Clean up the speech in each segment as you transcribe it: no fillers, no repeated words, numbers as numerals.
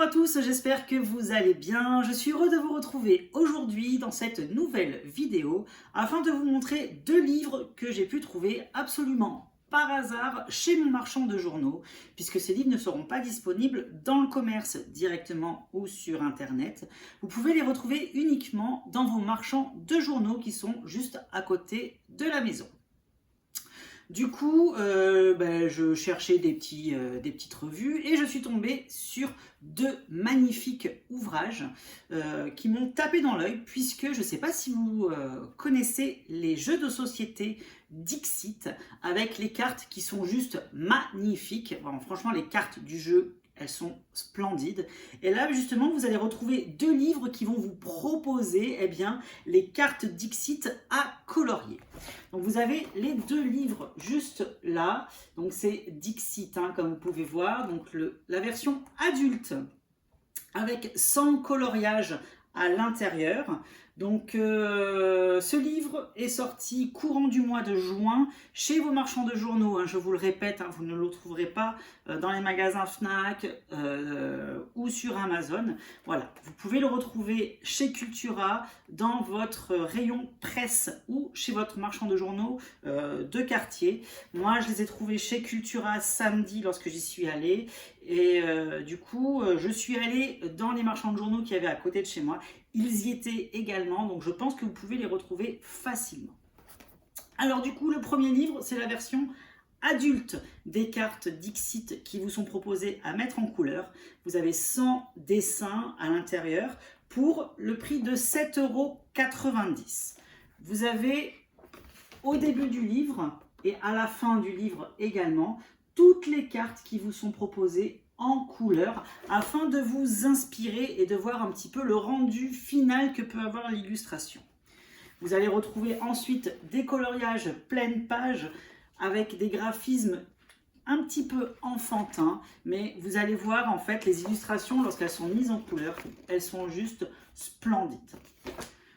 Bonjour à tous, j'espère que vous allez bien. Je suis heureux de vous retrouver aujourd'hui dans cette nouvelle vidéo afin de vous montrer deux livres que j'ai pu trouver absolument par hasard chez mon marchand de journaux, puisque ces livres ne seront pas disponibles dans le commerce directement ou sur internet. Vous pouvez les retrouver uniquement dans vos marchands de journaux qui sont juste à côté de la maison. Du coup, je cherchais des petites revues et je suis tombée sur deux magnifiques ouvrages qui m'ont tapé dans l'œil, puisque je ne sais pas si vous connaissez les jeux de société Dixit avec les cartes qui sont juste magnifiques. Bon, franchement, les cartes du jeu, elles sont splendides. Et là, justement, vous allez retrouver deux livres qui vont vous proposer les cartes Dixit à colorier. Donc, vous avez les deux livres juste là. Donc, c'est Dixit, comme vous pouvez voir. Donc, la version adulte avec 100 coloriages à l'intérieur. Donc ce livre est sorti courant du mois de juin chez vos marchands de journaux. Je vous le répète, vous ne le trouverez pas dans les magasins Fnac ou sur Amazon. Voilà, vous pouvez le retrouver chez Cultura, dans votre rayon presse ou chez votre marchand de journaux de quartier. Moi, je les ai trouvés chez Cultura samedi lorsque j'y suis allée. Et du coup, je suis allée dans les marchands de journaux qui avaient à côté de chez moi. Ils y étaient également, donc je pense que vous pouvez les retrouver facilement. Alors du coup, le premier livre, c'est la version adulte des cartes Dixit qui vous sont proposées à mettre en couleur. Vous avez 100 dessins à l'intérieur pour le prix de 7,90 €. Vous avez au début du livre et à la fin du livre également toutes les cartes qui vous sont proposées en couleur afin de vous inspirer et de voir un petit peu le rendu final que peut avoir l'illustration. Vous allez retrouver ensuite des coloriages pleine page avec des graphismes un petit peu enfantins, mais vous allez voir en fait les illustrations lorsqu'elles sont mises en couleur, elles sont juste splendides.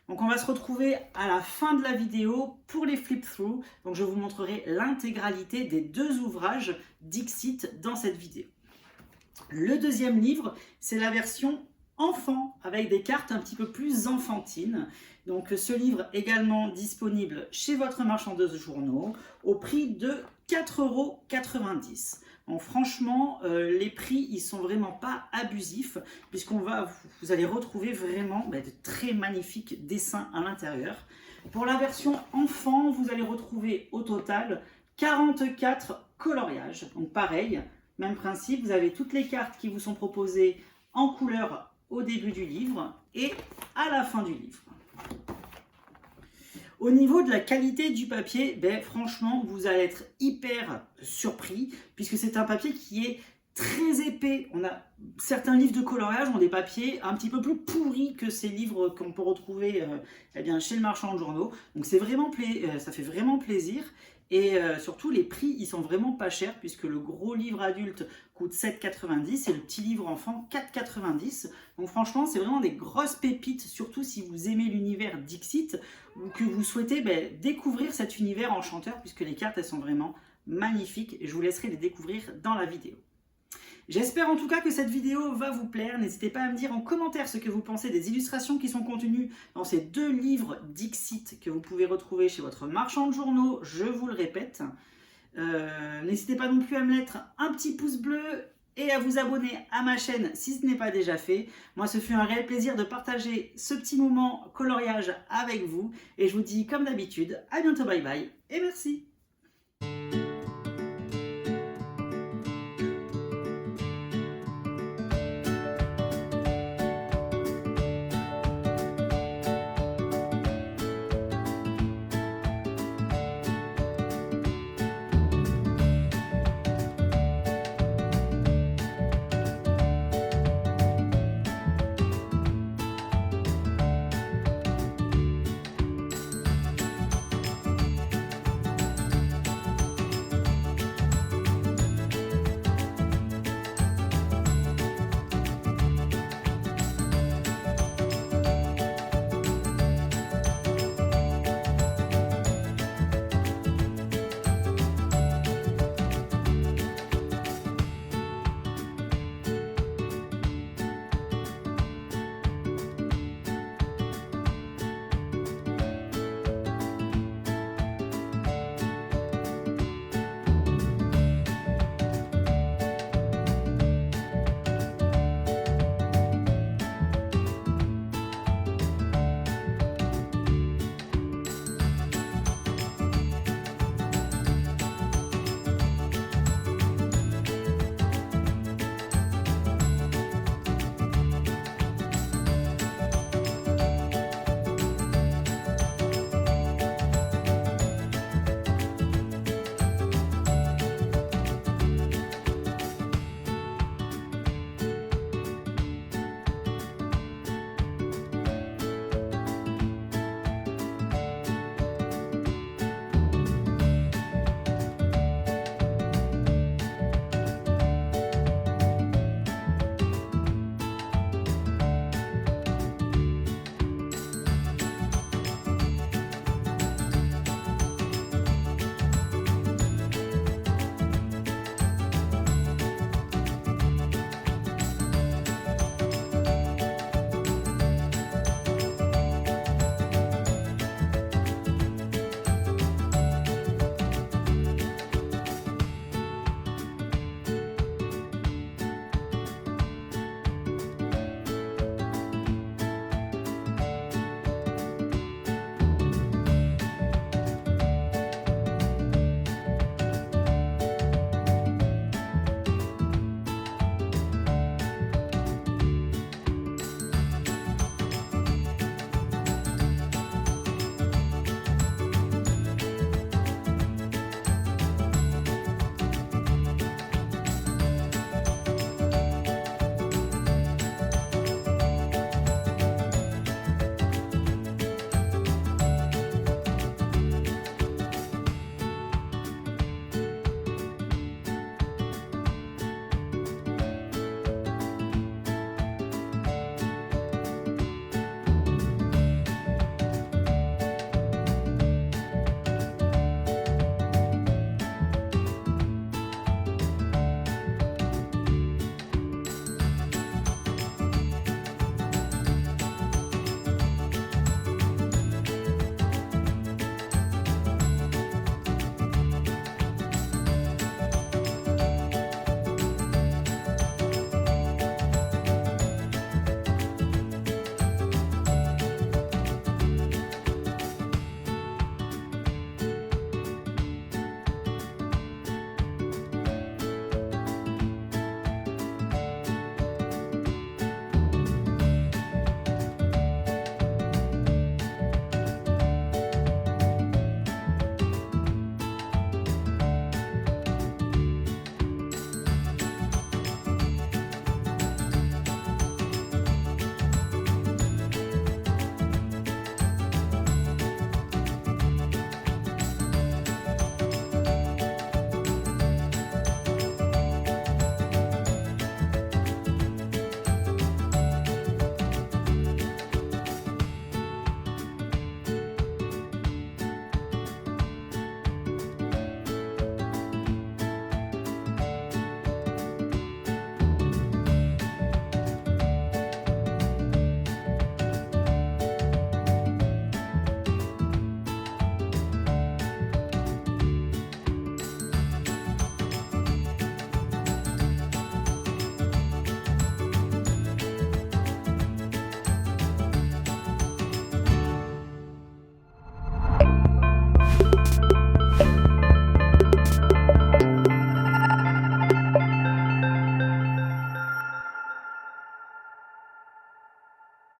Donc on va se retrouver à la fin de la vidéo pour les flip-through. Donc je vous montrerai l'intégralité des deux ouvrages Dixit dans cette vidéo. Le deuxième livre, c'est la version enfant avec des cartes un petit peu plus enfantines. Donc ce livre également disponible chez votre marchand de journaux au prix de 4,90 €. Donc franchement, les prix, ils sont vraiment pas abusifs vous allez retrouver vraiment de très magnifiques dessins à l'intérieur. Pour la version enfant, vous allez retrouver au total 44 coloriages. Donc pareil, même principe, vous avez toutes les cartes qui vous sont proposées en couleur au début du livre et à la fin du livre. Au niveau de la qualité du papier, franchement, vous allez être hyper surpris puisque c'est un papier qui est très épais. Certains livres de coloriage ont des papiers un petit peu plus pourris que ces livres qu'on peut retrouver chez le marchand de journaux. Donc ça fait vraiment plaisir. Et surtout, les prix, ils sont vraiment pas chers puisque le gros livre adulte coûte 7,90 € et le petit livre enfant 4,90 €. Donc franchement, c'est vraiment des grosses pépites, surtout si vous aimez l'univers Dixit ou que vous souhaitez découvrir cet univers enchanteur puisque les cartes, elles sont vraiment magnifiques et je vous laisserai les découvrir dans la vidéo. J'espère en tout cas que cette vidéo va vous plaire. N'hésitez pas à me dire en commentaire ce que vous pensez des illustrations qui sont contenues dans ces deux livres Dixit que vous pouvez retrouver chez votre marchand de journaux, je vous le répète. N'hésitez pas non plus à me mettre un petit pouce bleu et à vous abonner à ma chaîne si ce n'est pas déjà fait. Moi, ce fut un réel plaisir de partager ce petit moment coloriage avec vous. Et je vous dis comme d'habitude, à bientôt, bye bye et merci.